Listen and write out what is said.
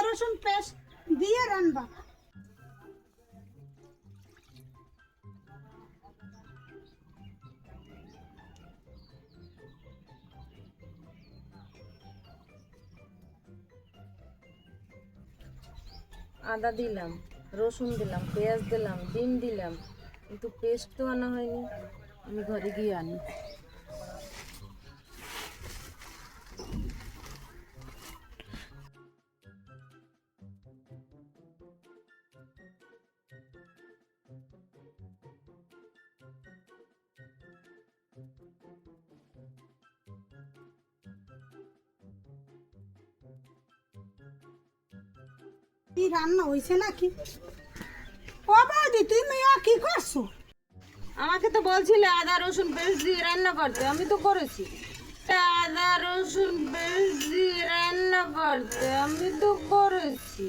রসুন পেস্ট দিয়ে রান্না। আদা দিলাম, রসুন দিলাম, পেঁয়াজ দিলাম, ডিম দিলাম, কিন্তু পেস্ট তো আনা হয়নি। আমি ঘরে গিয়ে আনি। কি রান্না হয়েছে নাকি? ও বৌদি, তুমি কি করছো? আমাকে তো বলছিলে আদা রসুন পেস্ট দিয়ে রান্না করতে, আমি তো করেছি। আদা রসুন পেস্ট দিয়ে রান্না করতে, আমি তো করেছি।